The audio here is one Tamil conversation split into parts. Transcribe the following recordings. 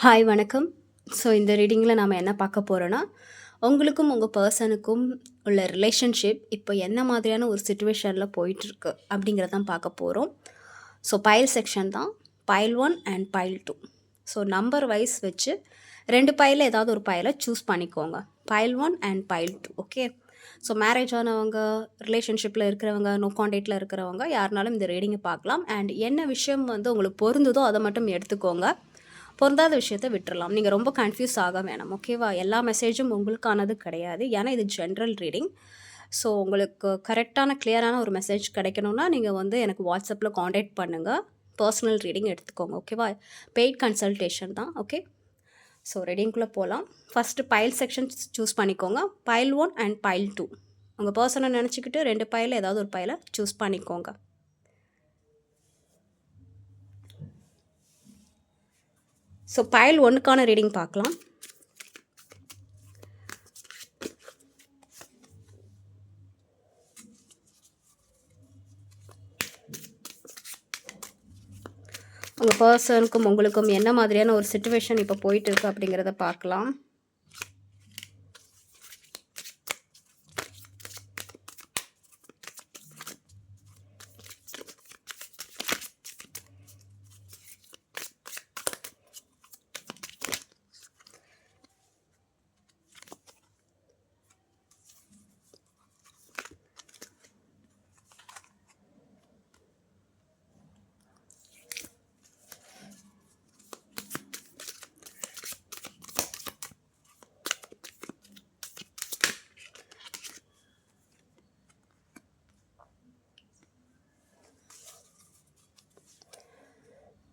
ஹாய் வணக்கம். ஸோ இந்த ரீடிங்கில் நாம் என்ன பார்க்க போகிறோன்னா, உங்களுக்கும் உங்கள் பர்சனுக்கும் உள்ள ரிலேஷன்ஷிப் இப்போ என்ன மாதிரியான ஒரு சுச்சுவேஷனில் போயிட்டுருக்கு அப்படிங்கிறத தான் பார்க்க போகிறோம். ஸோ பைல் செக்ஷன் தான், file 1 and file 2. So number wise வச்சு 2 பைலில் ஏதாவது ஒரு பைலை சூஸ் பண்ணிக்கோங்க. File 1 and file 2. Okay. So marriage ஆனவங்க, ரிலேஷன்ஷிப்பில் இருக்கிறவங்க, நோ கான்டாக்டில் இருக்கிறவங்க யாருனாலும் இந்த ரீடிங்கை பார்க்கலாம். அண்ட் என்ன விஷயம் வந்து உங்களுக்கு பொருந்துதோ அதை மட்டும் எடுத்துக்கோங்க. பொருந்தாத விஷயத்த விட்டுறலாம். நீங்கள் ரொம்ப கன்ஃபியூஸ் ஆக வேணாம். ஓகேவா? எல்லா மெசேஜும் உங்களுக்கானது கிடையாது. ஏன்னா இது ஜென்ரல் ரீடிங். ஸோ உங்களுக்கு கரெக்டான கிளியரான ஒரு மெசேஜ் கிடைக்கணும்னா நீங்கள் வந்து எனக்கு வாட்ஸ்அப்பில் காண்டாக்ட் பண்ணுங்கள். பர்சனல் ரீடிங் எடுத்துக்கோங்க. ஓகேவா? பெய்ட் கன்சல்டேஷன் தான். ஓகே. ஸோ ரீடிங்குள்ளே போகலாம். ஃபஸ்ட்டு பைல் செக்ஷன் சூஸ் பண்ணிக்கோங்க. File 1 and file 2. உங்கள் பர்சனை நினச்சிக்கிட்டு 2 பைலில் ஏதாவது ஒரு பைலை சூஸ் பண்ணிக்கோங்க. ஸோ பைல் 1க்கான ரீடிங் பார்க்கலாம். உங்கள் பர்சனுக்கும் உங்களுக்கும் என்ன மாதிரியான ஒரு சிச்சுவேஷன் இப்போ போயிட்டு இருக்கு அப்படிங்கிறத பார்க்கலாம்.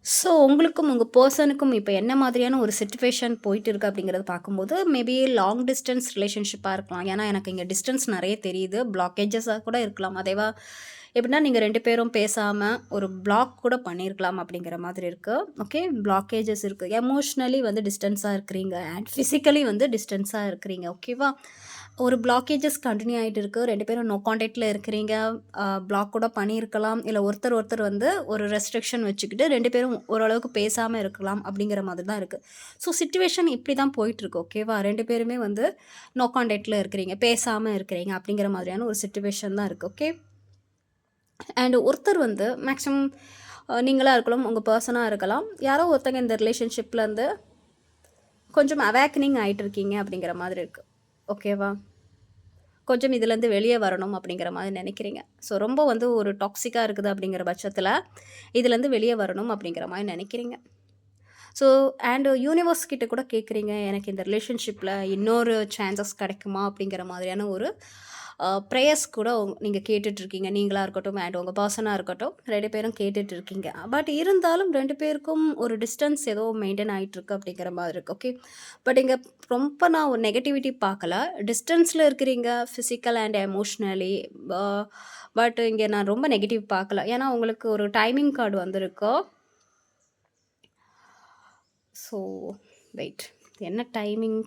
ஸோ உங்களுக்கும் உங்கள் பர்சனுக்கும் இப்போ என்ன மாதிரியான ஒரு சிச்சுவேஷன் போயிட்டு இருக்குது அப்படிங்கிறத பார்க்கும்போது மேபி லாங் டிஸ்டன்ஸ் ரிலேஷன்ஷிப்பாக இருக்கலாம். ஏன்னா எனக்கு இங்கே டிஸ்டன்ஸ் நிறைய தெரியுது. பிளாக்கேஜஸாக கூட இருக்கலாம். அதேவா எப்படின்னா நீங்கள் 2 பேரும் பேசாமல் ஒரு பிளாக் கூட பண்ணியிருக்கலாம் அப்படிங்கிற மாதிரி இருக்குது. ஓகே. பிளாக்கேஜஸ் இருக்குது. எமோஷ்னலி வந்து டிஸ்டன்ஸாக இருக்கிறீங்க அண்ட் ஃபிசிக்கலி வந்து டிஸ்டன்ஸாக இருக்கிறீங்க. ஓகேவா? ஒரு பிளாக்கேஜஸ் கண்டினியூ ஆகிட்டு இருக்குது. 2 பேரும் நோ கான்டாக்டில் இருக்கிறீங்க. பிளாக் கூட பண்ணியிருக்கலாம். இல்லை ஒருத்தர் வந்து ஒரு ரெஸ்ட்ரிக்ஷன் வச்சுக்கிட்டு 2 பேரும் ஓரளவுக்கு பேசாமல் இருக்கலாம் அப்படிங்கிற மாதிரி தான் இருக்குது. ஸோ சிச்சுவேஷன் இப்படி தான் போயிட்டுருக்கு. ஓகேவா? 2 பேருமே வந்து நோ கான்டாக்டில் இருக்கிறீங்க, பேசாமல் இருக்கிறீங்க அப்படிங்கிற மாதிரியான ஒரு சிச்சுவேஷன் தான் இருக்குது. ஓகே. அண்ட் ஒருத்தர் வந்து மேக்ஸிமம் நீங்களாக இருக்கலாம், உங்கள் பர்சனாக இருக்கலாம், யாரோ ஒருத்தங்க இந்த ரிலேஷன்ஷிப்லேருந்து கொஞ்சம் அவேக்கனிங் ஆகிட்டு இருக்கீங்க அப்படிங்கிற மாதிரி இருக்குது. ஓகேவா? கொஞ்சம் இதுலேருந்து வெளியே வரணும் அப்படிங்கிற மாதிரி நினைக்கிறீங்க. ஸோ ரொம்ப வந்து ஒரு டாக்ஸிக்காக இருக்குது அப்படிங்கிற பட்சத்தில் இதுலேருந்து வெளியே வரணும் அப்படிங்கிற மாதிரி நினைக்கிறீங்க. ஸோ அண்டு யூனிவர்ஸ் கிட்ட கூட கேட்குறீங்க, எனக்கு இந்த ரிலேஷன்ஷிப்பில் இன்னொரு சான்சஸ் கிடைக்குமா அப்படிங்கிற மாதிரியான ஒரு ப்ரேயர்ஸ் கூட நீங்கள் கேட்டுட்ருக்கீங்க. நீங்களாக இருக்கட்டும் அண்ட் உங்கள் பர்சனாக இருக்கட்டும் 2 பேரும் கேட்டுட்ருக்கீங்க. பட் இருந்தாலும் 2 பேருக்கும் ஒரு டிஸ்டன்ஸ் ஏதோ மெயின்டைன் ஆகிட்டுருக்கு அப்படிங்கிற மாதிரி இருக்குது. ஓகே. பட் இங்கே ரொம்ப நான் ஒரு நெகட்டிவிட்டி பார்க்கல. டிஸ்டன்ஸில் இருக்கிறீங்க ஃபிசிக்கல் அண்ட் எமோஷ்னலி. பட் இங்கே நான் ரொம்ப நெகட்டிவ் பார்க்கல. ஏன்னா உங்களுக்கு ஒரு டைமிங் கார்டு வந்திருக்கு. ஸோ வெயிட், என்ன டைமிங்?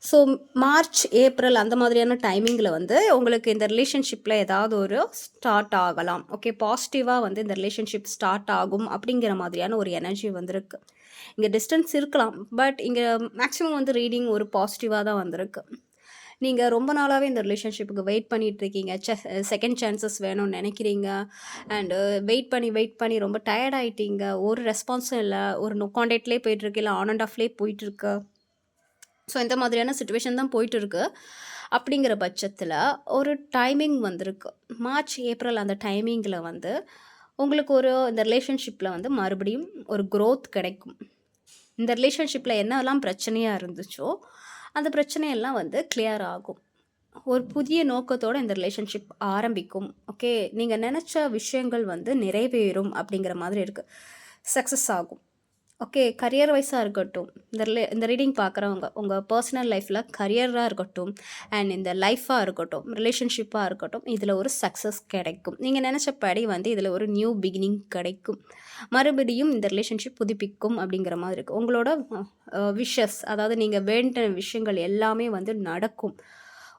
ஸோ மார்ச், ஏப்ரல் அந்த மாதிரியான டைமிங்கில் வந்து உங்களுக்கு இந்த ரிலேஷன்ஷிப்பில் ஏதாவது ஒரு ஸ்டார்ட் ஆகலாம். ஓகே. பாசிட்டிவாக வந்து இந்த ரிலேஷன்ஷிப் ஸ்டார்ட் ஆகும் அப்படிங்கிற மாதிரியான ஒரு எனர்ஜி வந்திருக்கு. இங்கே டிஸ்டன்ஸ் இருக்கலாம். பட் இங்கே மேக்ஸிமம் வந்து ரீடிங் ஒரு பாசிட்டிவாக தான் வந்திருக்கு. நீங்கள் ரொம்ப நாளாகவே இந்த ரிலேஷன்ஷிப்புக்கு வெயிட் பண்ணிகிட்ருக்கீங்க. செகண்ட் சான்சஸ் வேணும்னு நினைக்கிறீங்க. அண்டு வெயிட் பண்ணி ரொம்ப டயர்ட் ஆகிட்டீங்க. ஒரு ரெஸ்பான்ஸும் இல்லை. ஒரு நோ கான்டாக்ட்லேயே போயிட்டுருக்கு, இல்லை ஆன் அண்ட் ஆஃப்லேயே போயிட்டுருக்கு. ஸோ இந்த மாதிரியான சிச்சுவேஷன் தான் போயிட்டு இருக்கு. அப்படிங்கிற பட்சத்தில் ஒரு டைமிங் வந்திருக்கு. மார்ச், ஏப்ரல் அந்த டைமிங்கில் வந்து உங்களுக்கு ஒரு இந்த ரிலேஷன்ஷிப்பில் வந்து மறுபடியும் ஒரு க்ரோத் கிடைக்கும். இந்த ரிலேஷன்ஷிப்பில் என்னெல்லாம் பிரச்சனையாக இருந்துச்சோ அந்த பிரச்சனையெல்லாம் வந்து கிளியர் ஆகும். ஒரு புதிய நோக்கத்தோடு இந்த ரிலேஷன்ஷிப் ஆரம்பிக்கும். ஓகே. நீங்கள் நினச்ச விஷயங்கள் வந்து நிறைவேறும் அப்படிங்கிற மாதிரி இருக்குது. சக்ஸஸ் ஆகும். ஓகே. கரியர் வைஸாக இருக்கட்டும், இந்த ரீடிங் பார்க்குறவங்க உங்கள் பர்சனல் லைஃப்பில் கரியராக இருக்கட்டும் அண்ட் இந்த லைஃபாக இருக்கட்டும், ரிலேஷன்ஷிப்பாக இருக்கட்டும், இதில் ஒரு சக்ஸஸ் கிடைக்கும். நீங்கள் நினச்சபடி வந்து இதில் ஒரு நியூ பிகினிங் கிடைக்கும். மறுபடியும் இந்த ரிலேஷன்ஷிப் புதுப்பிக்கும் அப்படிங்கிற மாதிரி இருக்குது. உங்களோட விஷஸ், அதாவது நீங்கள் வேண்டின விஷயங்கள் எல்லாமே வந்து நடக்கும்.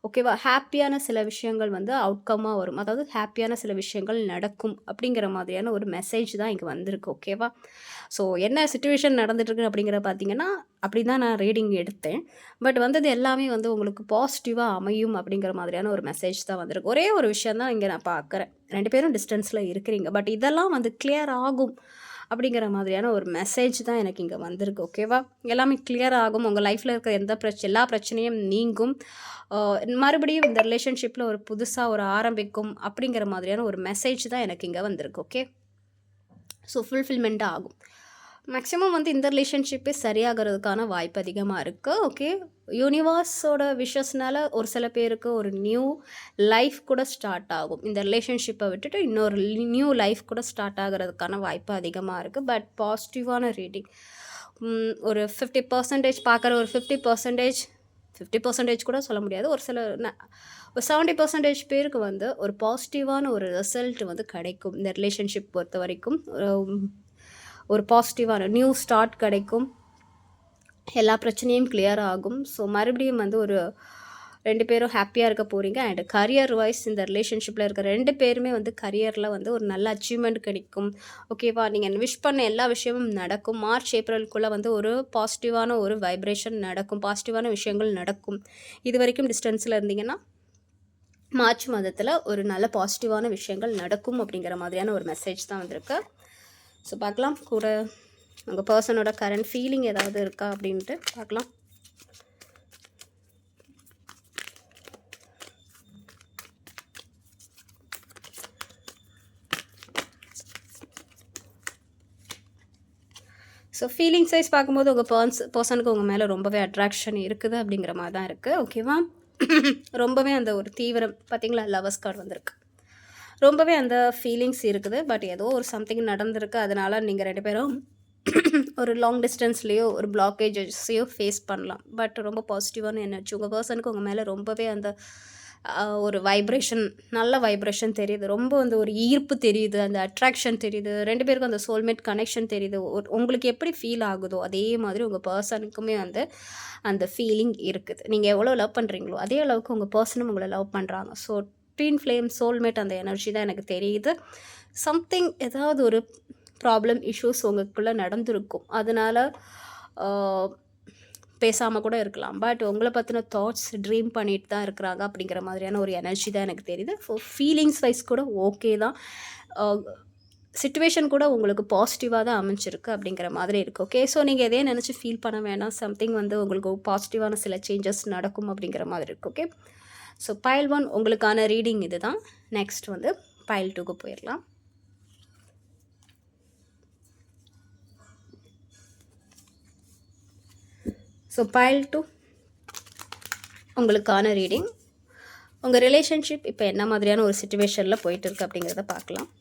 ஓகேவா? ஹாப்பியான சில விஷயங்கள் வந்து அவுட்கம்மா வரும். அதாவது ஹாப்பியான சில விஷயங்கள் நடக்கும் அப்படிங்கிற மாதிரியான ஒரு மெசேஜ் தான் இங்க வந்திருக்கு. ஓகேவா? ஸோ என்ன சிச்சுவேஷன் நடந்துட்டுருக்கு அப்படிங்கிறத பார்த்தீங்கன்னா, அப்படி தான் நான் ரீடிங் எடுத்தேன். பட் வந்தது எல்லாமே வந்து உங்களுக்கு பாசிட்டிவா அமையும் அப்படிங்கிற மாதிரியான ஒரு மெசேஜ் தான் வந்திருக்கு. ஒரே ஒரு விஷயம் தான் இங்க நான் பார்க்குறேன். 2 பேரும் டிஸ்டன்ஸ்ல இருக்கிறீங்க. பட் இதெல்லாம் வந்து கிளியர் ஆகும் அப்படிங்கிற மாதிரியான ஒரு மெசேஜ் தான் எனக்கு இங்க வந்திருக்கு. ஓகேவா? எல்லாமே கிளியர் ஆகும். உங்க லைஃப்ல இருக்க எல்லா பிரச்சனையும் நீங்கும். அ மறுபடியும் இந்த ரிலேஷன்ஷிப்ல ஒரு புதுசா ஒரு ஆரம்பிக்கும் அப்படிங்கிற மாதிரியான ஒரு மெசேஜ் தான் எனக்கு இங்க வந்திருக்கு. ஓகே. ஸோ ஃபுல்ஃபில்மெண்ட் ஆகும். மேக்ஸிமம் வந்து இந்த ரிலேஷன்ஷிப்பே சரியாகிறதுக்கான வாய்ப்பு அதிகமாக இருக்குது. ஓகே. யூனிவர்ஸோட விஷஸ்னால ஒரு சில பேருக்கு ஒரு நியூ லைஃப் கூட ஸ்டார்ட் ஆகும். இந்த ரிலேஷன்ஷிப்பை விட்டுட்டு இன்னொரு நியூ லைஃப் கூட ஸ்டார்ட் ஆகிறதுக்கான வாய்ப்பு அதிகமாக இருக்குது. பட் பாசிட்டிவான ரீடிங். ஒரு 50% பார்க்குற ஒரு 50% கூட சொல்ல முடியாது. ஒரு சில ஒரு 70% பேருக்கு வந்து ஒரு பாசிட்டிவான ஒரு ரிசல்ட் வந்து கிடைக்கும். இந்த ரிலேஷன்ஷிப் பொறுத்த வரைக்கும் ஒரு பாசிட்டிவான நியூ ஸ்டார்ட் கிடைக்கும். எல்லா பிரச்சனையும் கிளியர் ஆகும். ஸோ மறுபடியும் வந்து ஒரு 2 பேரும் ஹாப்பியாக இருக்க போகிறீங்க. அண்ட் கரியர் வைஸ் இந்த ரிலேஷன்ஷிப்பில் இருக்க 2 பேருமே வந்து கரியரில் வந்து ஒரு நல்ல அச்சீவ்மெண்ட் கிடைக்கும். ஓகேவா? நீங்கள் விஷ் பண்ண எல்லா விஷயமும் நடக்கும். மார்ச், ஏப்ரலுக்குள்ளே வந்து ஒரு பாசிட்டிவான ஒரு வைப்ரேஷன் நடக்கும். பாசிட்டிவான விஷயங்கள் நடக்கும். இது வரைக்கும் டிஸ்டன்ஸில் இருந்தீங்கன்னா மார்ச் மாதத்தில் ஒரு நல்ல பாசிட்டிவான விஷயங்கள் நடக்கும் அப்படிங்கிற மாதிரியான ஒரு மெசேஜ் தான் வந்திருக்கு. ஸோ பார்க்கலாம். கூட உங்கள் பர்சனோட கரண்ட் ஃபீலிங் ஏதாவது இருக்கா அப்படின்ட்டு பார்க்கலாம். ஸோ ஃபீலிங் சைஸ் பார்க்கும்போது உங்கள் பர்சனுக்கு உங்கள் மேலே ரொம்பவே அட்ராக்ஷன் இருக்குது அப்படிங்கிற மாதிரி தான் இருக்குது. ஓகேவா? ரொம்பவே அந்த ஒரு தீவிரம் பார்த்தீங்களா, லவர்ஸ் கார்டு வந்திருக்கு. ரொம்பவே அந்த ஃபீலிங்ஸ் இருக்குது. பட் ஏதோ ஒரு சம்திங் நடந்திருக்கு. அதனால நீங்கள் 2 பேரும் ஒரு லாங் டிஸ்டன்ஸ்லேயோ ஒரு பிளாக்கேஜஸையோ ஃபேஸ் பண்ணலாம். பட் ரொம்ப பாசிட்டிவான எனர்ஜி உங்கள் பர்சனுக்கு உங்கள் மேலே ரொம்பவே அந்த ஒரு வைப்ரேஷன், நல்ல வைப்ரேஷன் தெரியுது. ரொம்ப அந்த ஒரு ஈர்ப்பு தெரியுது, அந்த அட்ராக்ஷன் தெரியுது. 2 பேருக்கும் அந்த சோல்மேட் கனெக்ஷன் தெரியுது. உங்களுக்கு எப்படி ஃபீல் ஆகுதோ அதே மாதிரி உங்கள் பர்சனுக்குமே வந்து அந்த ஃபீலிங் இருக்குது. நீங்கள் எவ்வளோ லவ் பண்ணுறீங்களோ அதே அளவுக்கு உங்கள் பர்சனும் உங்களை லவ் பண்ணுறாங்க. ஸோ ட்வின் ஃப்ளேம், சோல்மேட் அந்த எனர்ஜி தான் எனக்கு தெரியுது. சம்திங் ஏதாவது ஒரு ப்ராப்ளம், இஷ்யூஸ் உங்களுக்குள்ளே நடந்திருக்கும். அதனால் பேசாமல் கூட இருக்கலாம். பட் உங்களை பற்றின தாட்ஸ் ட்ரீம் பண்ணிட்டு தான் இருக்கிறாங்க அப்படிங்கிற மாதிரியான ஒரு எனர்ஜி தான் எனக்கு தெரியுது. ஸோ ஃபீலிங்ஸ் வைஸ் கூட ஓகே தான். சிச்சுவேஷன் கூட உங்களுக்கு பாசிட்டிவாக தான் அமைஞ்சிருக்கு அப்படிங்கிற மாதிரி இருக்குது. ஓகே. ஸோ நீங்கள் எதையும் நினச்சி ஃபீல் பண்ண வேணாம். சம்திங் வந்து உங்களுக்கு பாசிட்டிவான சில சேஞ்சஸ் நடக்கும் அப்படிங்கிற மாதிரி இருக்குது. ஓகே. ஸோ பைல் 1 உங்களுக்கான ரீடிங் இது தான். நெக்ஸ்ட் வந்து பைல் 2க்கு போயிடலாம். ஸோ பைல் 2 உங்களுக்கான ரீடிங். உங்கள் ரிலேஷன்ஷிப் இப்போ என்ன மாதிரியான ஒரு சிச்சுவேஷனில் போயிட்டுருக்கு அப்படிங்கிறத பார்க்கலாம்.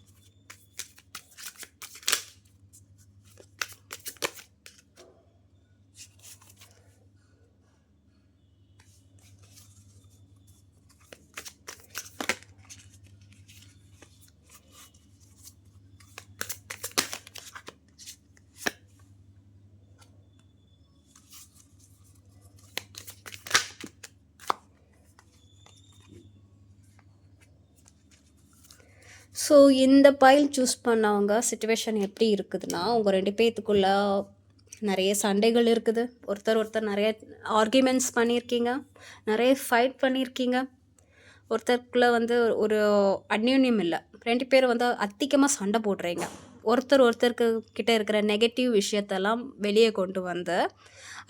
ஸோ இந்த பைல் சூஸ் பண்ணவங்க சிச்சுவேஷன் எப்படி இருக்குதுன்னா, உங்கள் 2 பேத்துக்குள்ள நிறைய சண்டைகள் இருக்குது. ஒருத்தர் நிறைய ஆர்கியூமெண்ட்ஸ் பண்ணியிருக்கீங்க. நிறைய ஃபைட் பண்ணியிருக்கீங்க. ஒருத்தருக்குள்ளே வந்து ஒரு அந்யோன்யம் இல்லை. 2 பேரும் வந்து அதிகமாக சண்டை போடுறீங்க. ஒருத்தருக்கு கிட்ட இருக்கிற நெகட்டிவ் விஷயத்தெல்லாம் வெளியே கொண்டு வந்து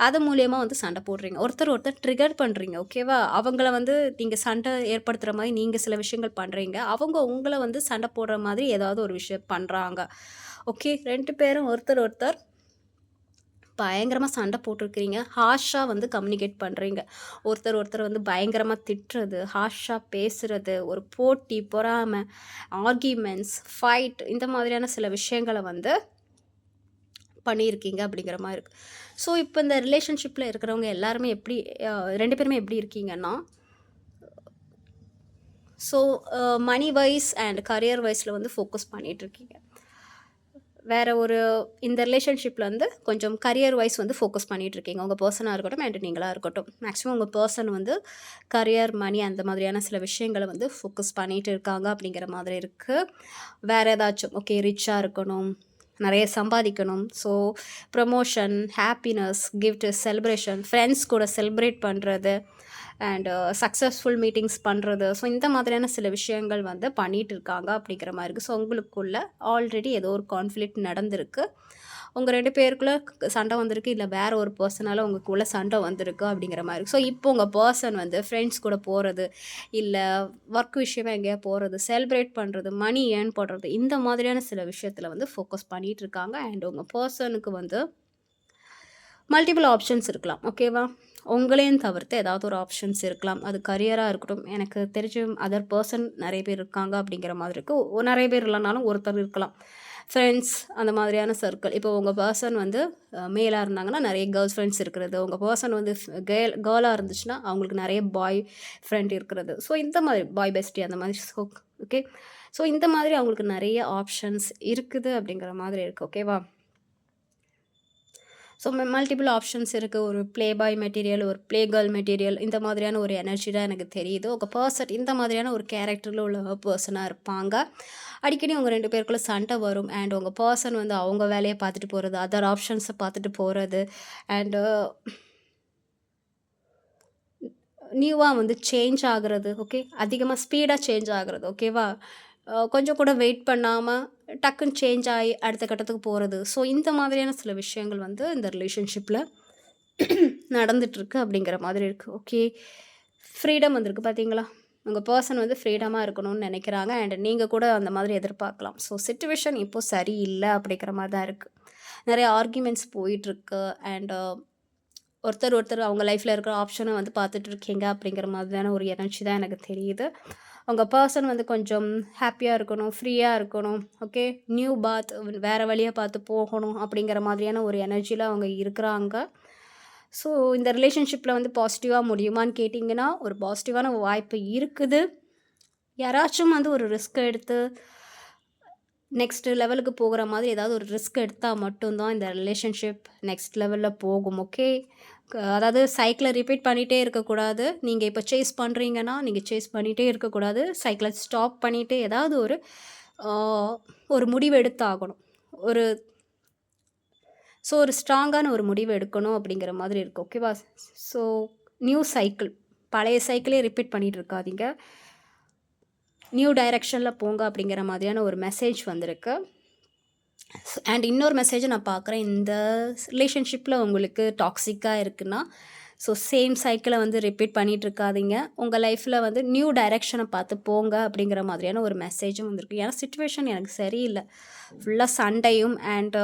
அது மூலியமா வந்து சண்டை போடுறீங்க. ஒருத்தர் ட்ரிகர் பண்ணுறீங்க. ஓகேவா? அவங்கள வந்து நீங்கள் சண்டை ஏற்படுத்துகிற மாதிரி நீங்கள் சில விஷயங்கள் பண்ணுறீங்க. அவங்க உங்களை வந்து சண்டை போடுற மாதிரி ஏதாவது ஒரு விஷயம் பண்ணுறாங்க. ஓகே. 2 பேரும் ஒருத்தர் பயங்கரமாக சண்டை போட்டிருக்கிறீங்க. ஹார்ஷாக வந்து கம்யூனிகேட் பண்ணுறீங்க. ஒருத்தர் வந்து பயங்கரமாக திட்டுறது, ஹார்ஷாக பேசுகிறது, ஒரு போட்டி, பொறாமை, ஆர்கியூமெண்ட்ஸ், ஃபைட் இந்த மாதிரியான சில விஷயங்களை வந்து பண்ணியிருக்கீங்க அப்படிங்கிற மாதிரி இருக்குது. ஸோ இப்போ இந்த ரிலேஷன்ஷிப்பில் இருக்கிறவங்க எல்லாருமே எப்படி 2 பேருமே எப்படி இருக்கீங்கன்னா, so money wise and career வைஸில் வந்து ஃபோக்கஸ் பண்ணிகிட்ருக்கீங்க. வேறு ஒரு இந்த ரிலேஷன்ஷிப்பில் வந்து கொஞ்சம் கரியர் வைஸ் வந்து ஃபோக்கஸ் பண்ணிகிட்ருக்கீங்க. உங்கள் பர்சனாக இருக்கட்டும் அண்ட் நீங்களாக இருக்கட்டும். மேக்ஸிமம் உங்கள் பர்சன் வந்து கரியர், மணி அந்த மாதிரியான சில விஷயங்களை வந்து ஃபோக்கஸ் பண்ணிகிட்டு இருக்காங்க அப்படிங்கிற மாதிரி இருக்குது. வேறு ஏதாச்சும் ஓகே ரிச்சாக இருக்கணும், நிறைய சம்பாதிக்கணும், so promotion, happiness, gift, celebration, friends கூட செலிப்ரேட் பண்ணுறது அண்ட் சக்ஸஸ்ஃபுல் மீட்டிங்ஸ் பண்ணுறது. ஸோ இந்த மாதிரியான சில விஷயங்கள் வந்து பண்ணிகிட்டு இருக்காங்க அப்படிங்கிற மாதிரி இருக்குது. ஸோ உங்களுக்குள்ள ஆல்ரெடி ஏதோ ஒரு கான்ஃப்ளிக்ட் நடந்திருக்கு. உங்கள் 2 பேருக்குள்ளே சண்டை வந்திருக்கு, இல்லை வேறு ஒரு பர்சனால் உங்களுக்குள்ளே சண்டை வந்திருக்கு அப்படிங்கிற மாதிரி. ஸோ இப்போ உங்கள் பர்சன் வந்து ஃப்ரெண்ட்ஸ் கூட போகிறது, இல்லை ஒர்க் விஷயமாக எங்கேயா போகிறது, செலிப்ரேட் பண்ணுறது, மணி ஏர்ன் பண்ணுறது, இந்த மாதிரியான சில விஷயத்தில் வந்து ஃபோக்கஸ் பண்ணிகிட்டு இருக்காங்க. அண்ட் உங்கள் பர்சனுக்கு வந்து மல்டிபிள் ஆப்ஷன்ஸ் இருக்கலாம். ஓகேவா? உங்களையும் தவிர்த்து ஏதாவது ஒரு ஆப்ஷன்ஸ் இருக்கலாம். அது கரியராக இருக்கட்டும். எனக்கு தெரிஞ்ச அதர் பர்சன் நிறைய பேர் இருக்காங்க அப்படிங்கிற மாதிரி இருக்குது. நிறைய பேர் இல்லைனாலும் ஒருத்தர் இருக்கலாம். ஃப்ரெண்ட்ஸ் அந்த மாதிரியான சர்க்கிள். இப்போ உங்கள் பர்சன் வந்து மேலாக இருந்தாங்கன்னா நிறைய கேர்ள்ஸ் ஃப்ரெண்ட்ஸ் இருக்கிறது. உங்கள் பர்சன் வந்து கேர்ளாக இருந்துச்சுன்னா அவங்களுக்கு நிறைய பாய் ஃப்ரெண்ட் இருக்கிறது. ஸோ இந்த மாதிரி பாய் பெஸ்டி அந்த மாதிரி. So okay. ஸோ இந்த மாதிரி அவங்களுக்கு நிறைய ஆப்ஷன்ஸ் இருக்குது அப்படிங்கிற மாதிரி இருக்குது. ஓகேவா? ஸோ மல்டிபிள் ஆப்ஷன்ஸ் இருக்குது. ஒரு ப்ளே பாய் மெட்டீரியல், ஒரு ப்ளே கேர்ள் மெட்டீரியல், இந்த மாதிரியான ஒரு எனர்ஜி தான் எனக்கு தெரியுது. உங்கள் பர்சன் இந்த மாதிரியான ஒரு கேரக்டரில் உள்ள பர்சனாக இருப்பாங்க. அடிக்கடி உங்கள் 2 பேருக்குள்ளே சண்டை வரும். அண்ட் உங்கள் பர்சன் வந்து அவங்க வேலையை பார்த்துட்டு போகிறது, அதர் ஆப்ஷன்ஸை பார்த்துட்டு போகிறது, அண்டு நியூவாக வந்து சேஞ்ச் ஆகிறது. ஓகே, அதிகமாக ஸ்பீடாக சேஞ்ச் ஆகிறது. ஓகேவா? கொஞ்சம் கூட வெயிட் பண்ணாமல் டக்குன்னு சேஞ்ச் ஆகி அடுத்த கட்டத்துக்கு போகிறது. ஸோ இந்த மாதிரியான சில விஷயங்கள் வந்து இந்த ரிலேஷன்ஷிப்பில் நடந்துகிட்ருக்கு அப்படிங்கிற மாதிரி இருக்குது. ஓகே, ஃப்ரீடம் வந்திருக்கு பார்த்தீங்களா? உங்கள் பர்சன் வந்து ஃப்ரீடமாக இருக்கணும்னு நினைக்கிறாங்க. அண்ட் நீங்கள் கூட அந்த மாதிரி எதிர்பார்க்கலாம். ஸோ சிச்சுவேஷன் இப்போது சரியில்லை அப்படிங்கிற மாதிரி தான் இருக்குது. நிறைய ஆர்கியூமெண்ட்ஸ் போயிட்டுருக்கு. அண்ட் ஒருத்தர் அவங்க லைஃப்பில் இருக்கிற ஆப்ஷனை வந்து பார்த்துட்ருக்கீங்க அப்படிங்கிற மாதிரியான ஒரு எனர்ஜி தான் எனக்கு தெரியுது. உங்கள் பர்சன் வந்து கொஞ்சம் ஹாப்பியாக இருக்கணும், ஃப்ரீயாக இருக்கணும். ஓகே, நியூ பாத், வேறு வழியாக பார்த்து போகணும் அப்படிங்கிற மாதிரியான ஒரு எனர்ஜியில் அவங்க இருக்கிறாங்க. ஸோ இந்த ரிலேஷன்ஷிப்பில் வந்து பாசிட்டிவாக முடியுமான்னு கேட்டிங்கன்னா ஒரு பாசிட்டிவான வாய்ப்பு இருக்குது. யாராச்சும் வந்து ஒரு ரிஸ்க் எடுத்து நெக்ஸ்ட் லெவலுக்கு போகிற மாதிரி ஏதாவது ஒரு ரிஸ்க் எடுத்தால் மட்டும்தான் இந்த ரிலேஷன்ஷிப் நெக்ஸ்ட் லெவலில் போகும். ஓகே, அதாவது சைக்கிளை ரிப்பீட் பண்ணிகிட்டே இருக்கக்கூடாது. நீங்கள் இப்போ சேஸ் பண்ணுறீங்கன்னா நீங்கள் சேஸ் பண்ணிகிட்டே இருக்கக்கூடாது. சைக்கிளை ஸ்டாப் பண்ணிவிட்டு ஏதாவது ஒரு முடிவு எடுத்தாகணும். ஒரு ஸ்ட்ராங்கான ஒரு முடிவு எடுக்கணும் அப்படிங்கிற மாதிரி இருக்குது. ஓகேவா? ஸோ நியூ சைக்கிள், பழைய சைக்கிளே ரிப்பீட் பண்ணிகிட்டு இருக்காதீங்க. நியூ டைரெக்ஷனில் போங்க அப்படிங்கிற மாதிரியான ஒரு மெசேஜ் வந்திருக்கு. அண்ட் இன்னொரு மெசேஜை நான் பார்க்குறேன். இந்த ரிலேஷன்ஷிப்பில் உங்களுக்கு டாக்ஸிக்காக இருக்குன்னா ஸோ சேம் சைக்கிளை வந்து ரிப்பீட் பண்ணிகிட்டு இருக்காதீங்க. உங்கள் லைஃப்பில் வந்து நியூ டைரெக்ஷனை பார்த்து போங்க அப்படிங்கிற மாதிரியான ஒரு மெசேஜும் வந்திருக்கு. ஏன்னா சிச்சுவேஷன் எனக்கு சரியில்லை. ஃபுல்லாக சண்டையும் அண்ட்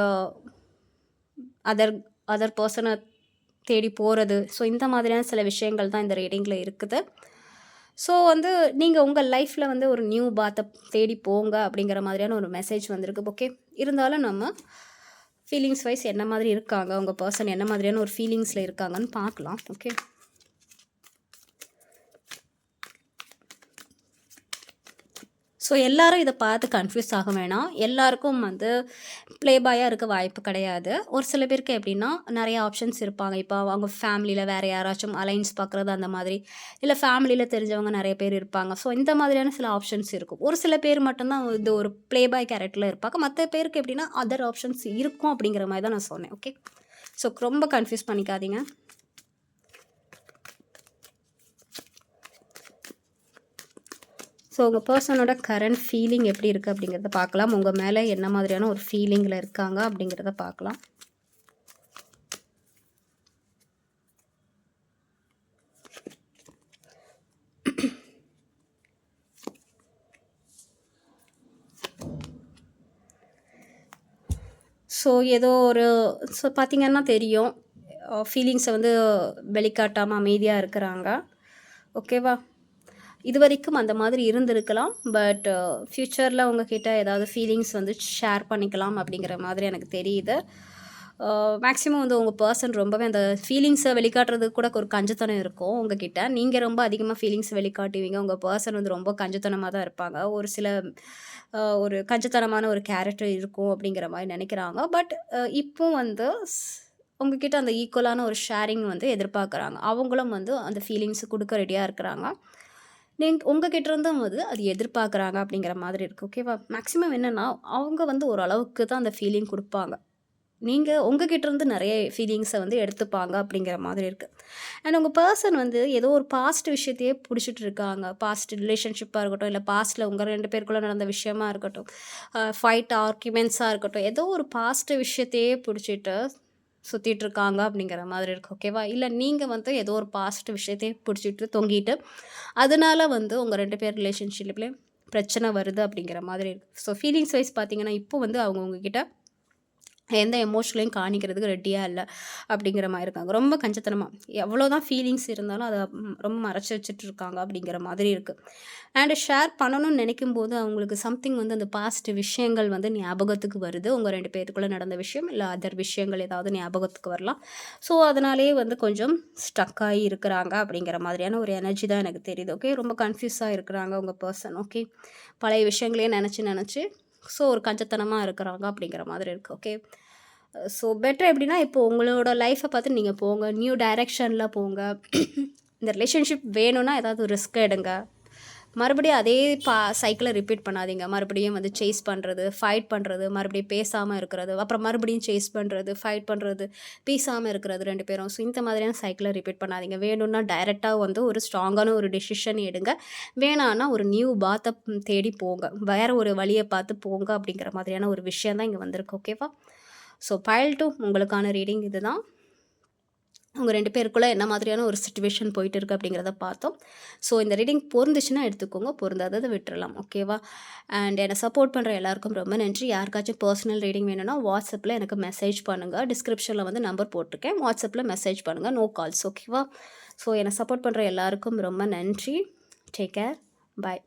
அதர் பர்சனை தேடி போகிறது. ஸோ இந்த மாதிரியான சில விஷயங்கள் தான் இந்த ரீடிங்கில் இருக்குது. ஸோ வந்து நீங்கள் உங்கள் லைஃப்பில் வந்து ஒரு நியூ பாத்தை தேடி போங்க அப்படிங்கிற மாதிரியான ஒரு மெசேஜ் வந்திருக்கு. ஓகே, இருந்தாலும் நம்ம ஃபீலிங்ஸ் வைஸ் என்ன மாதிரி இருக்காங்க, உங்கள் பர்சன் என்ன மாதிரியான ஒரு ஃபீலிங்ஸில் இருக்காங்கன்னு பார்க்கலாம். ஓகே, ஸோ எல்லோரும் இதை பார்த்து கன்ஃபியூஸ் ஆக வேணாம். எல்லாருக்கும் வந்து ப்ளே பாயாக இருக்க வாய்ப்பு கிடையாது. ஒரு சில பேருக்கு எப்படின்னா நிறைய ஆப்ஷன்ஸ் இருப்பாங்க. இப்போ அவங்க ஃபேமிலியில் வேறு யாராச்சும் அலைன்ஸ் பார்க்குறது அந்த மாதிரி, இல்லை ஃபேமிலியில் தெரிஞ்சவங்க நிறைய பேர் இருப்பாங்க. ஸோ இந்த மாதிரியான சில ஆப்ஷன்ஸ் இருக்கும். ஒரு சில பேர் மட்டும்தான் இது ஒரு ப்ளே பாய் கேரக்டரில் இருப்பாங்க. மற்ற பேருக்கு எப்படின்னா அதர் ஆப்ஷன்ஸ் இருக்கும் அப்படிங்கிற மாதிரி தான் நான் சொன்னேன். ஓகே, ஸோ ரொம்ப கன்ஃபியூஸ் பண்ணிக்காதீங்க. ஸோ உங்கள் பர்சனோட கரண்ட் ஃபீலிங் எப்படி இருக்குது அப்படிங்கிறத பார்க்கலாம். உங்கள் மேலே என்ன மாதிரியான ஒரு ஃபீலிங்கில் இருக்காங்க அப்படிங்கிறத பார்க்கலாம். ஸோ ஏதோ ஸோ பார்த்திங்கன்னா தெரியும், ஃபீலிங்ஸை வந்து வெளிக்காட்டாமல் அமைதியாக இருக்கிறாங்க. ஓகேவா? இது வரைக்கும் அந்த மாதிரி இருந்திருக்கலாம். பட் ஃப்யூச்சரில் உங்ககிட்ட ஏதாவது ஃபீலிங்ஸ் வந்து ஷேர் பண்ணிக்கலாம் அப்படிங்கிற மாதிரி எனக்கு தெரியுது. மேக்ஸிமம் வந்து உங்கள் பர்சன் ரொம்பவே அந்த ஃபீலிங்ஸை வெளிக்காட்டுறதுக்கு கூட ஒரு கஞ்சத்தனம் இருக்கும் உங்ககிட்ட. நீங்கள் ரொம்ப அதிகமாக ஃபீலிங்ஸ் வெளிக்காட்டுவீங்க. உங்கள் பர்சன் வந்து ரொம்ப கஞ்சத்தனமாக தான் இருப்பாங்க. ஒரு சில ஒரு கஞ்சத்தனமான ஒரு கேரக்டர் இருக்கும் அப்படிங்கிற மாதிரி நினைக்கிறாங்க. பட் இப்போ வந்து உங்ககிட்ட அந்த ஈக்குவலான ஒரு ஷேரிங் வந்து எதிர்பார்க்குறாங்க. அவங்களும் வந்து அந்த ஃபீலிங்ஸ் கொடுக்க ரெடியாக இருக்கிறாங்க. உங்ககிட்ட இருந்தும் வந்து அது எதிர்பார்க்குறாங்க அப்படிங்கிற மாதிரி இருக்குது. ஓகேவா? மேக்ஸிமம் என்னென்னா அவங்க வந்து ஓரளவுக்கு தான் அந்த ஃபீலிங் கொடுப்பாங்க. நீங்கள் உங்ககிட்ட இருந்து நிறைய ஃபீலிங்ஸை வந்து எடுத்துப்பாங்க அப்படிங்கிற மாதிரி இருக்குது. அண்ட் உங்கள் பர்சன் வந்து ஏதோ ஒரு பாஸ்ட் விஷயத்தையே பிடிச்சிட்டு இருக்காங்க. பாஸ்ட் ரிலேஷன்ஷிப்பாக இருக்கட்டும், இல்லை பாஸ்ட்டில் உங்கள் 2 பேருக்குள்ளே நடந்த விஷயமா இருக்கட்டும், ஃபைட் ஆர்குமெண்ட்ஸாக இருக்கட்டும், ஏதோ ஒரு பாஸ்ட் விஷயத்தையே பிடிச்சிட்டு சுற்றிட்டு இருக்காங்க அப்படிங்கிற மாதிரி இருக்குது. ஓகேவா? இல்லை நீங்கள் வந்து ஏதோ ஒரு பாஸ்ட் விஷயத்தையே பிடிச்சிட்டு தொங்கிட்டு அதனால வந்து உங்கள் 2 பேர் ரிலேஷன்ஷிப்லேயும் பிரச்சனை வருது அப்படிங்கிற மாதிரி இருக்குது. ஸோ ஃபீலிங்ஸ் வைஸ் பார்த்தீங்கன்னா இப்போ வந்து அவங்க உங்ககிட்ட எந்த எமோஷனலையும் காணிக்கிறதுக்கு ரெடியாக இல்லை அப்படிங்கிற மாதிரி இருக்காங்க. ரொம்ப கஞ்சத்தனமாக எவ்வளோதான் ஃபீலிங்ஸ் இருந்தாலும் அதை ரொம்ப மறைச்சி வச்சுட்டு இருக்காங்க அப்படிங்கிற மாதிரி இருக்குது. அண்டு ஷேர் பண்ணணும்னு நினைக்கும் போது அவங்களுக்கு சம்திங் வந்து அந்த பாஸ்ட் விஷயங்கள் வந்து ஞாபகத்துக்கு வருது. உங்கள் 2 பேருக்குள்ளே நடந்த விஷயம் இல்லை அதர் விஷயங்கள் ஏதாவது ஞாபகத்துக்கு வரலாம். ஸோ அதனாலேயே வந்து கொஞ்சம் ஸ்டக் ஆகி இருக்கிறாங்க அப்படிங்கிற மாதிரியான ஒரு எனர்ஜி தான் எனக்கு தெரியுது. ஓகே, ரொம்ப கன்ஃபியூஸாக இருக்கிறாங்க உங்கள் பர்சன். ஓகே, பழைய விஷயங்களையே நினச்சி ஸோ ஒரு கஞ்சத்தனமாக இருக்கிறாங்க அப்படிங்கிற மாதிரி இருக்குது. ஓகே, ஸோ பெட்டர் எப்படின்னா இப்போ உங்களோட லைஃப்பை பார்த்து நீங்கள் போங்க, நியூ டைரெக்ஷனில் போங்க. இந்த ரிலேஷன்ஷிப் வேணும்னா ஏதாவது ரிஸ்க் எடுங்க. மறுபடியும் அதே சைக்கிளை ரிப்பீட் பண்ணாதீங்க. மறுபடியும் வந்து சேஸ் பண்ணுறது, ஃபைட் பண்ணுறது, மறுபடியும் பேசாமல் இருக்கிறது, அப்புறம் மறுபடியும் சேஸ் பண்ணுறது, ஃபைட் பண்ணுறது, பேசாமல் இருக்கிறது 2 பேரும். ஸோ இந்த மாதிரியான சைக்கிளை ரிப்பீட் பண்ணாதீங்க. வேணும்னா டைரெக்டாக வந்து ஒரு ஸ்ட்ராங்கான ஒரு டெசிஷன் எடுங்க. வேணான்னா ஒரு நியூ பாத்தை தேடி போங்க. வேறு ஒரு வழியை பார்த்து போங்க அப்படிங்கிற மாதிரியான ஒரு விஷயம் தான் இங்கே வந்திருக்கு. ஓகேவா? ஸோ பைல் 2 உங்களுக்கான ரீடிங் இது தான். உங்கள் 2 பேருக்குள்ளே என்ன மாதிரியான ஒரு சிச்சுவேஷன் போயிட்டு இருக்குது அப்படிங்கிறத பார்த்தோம். ஸோ இந்த ரீடிங் பொருந்துச்சுன்னா எடுத்துக்கோங்க, பொருந்தாததை விட்டுறலாம். ஓகேவா? அண்ட் என்னை சப்போர்ட் பண்ணுற எல்லாருக்கும் ரொம்ப நன்றி. யாருக்காச்சும் பர்சனல் ரீடிங் வேணும்னா வாட்ஸ்அப்பில் எனக்கு மெசேஜ் பண்ணுங்கள். டிஸ்கிரிப்ஷனில் வந்து நம்பர் போட்டிருக்கேன். வாட்ஸ்அப்பில் மெசேஜ் பண்ணுங்கள். No calls. ஓகேவா? ஸோ என்னை சப்போர்ட் பண்ணுற எல்லாருக்கும் ரொம்ப நன்றி. Take care. பாய்.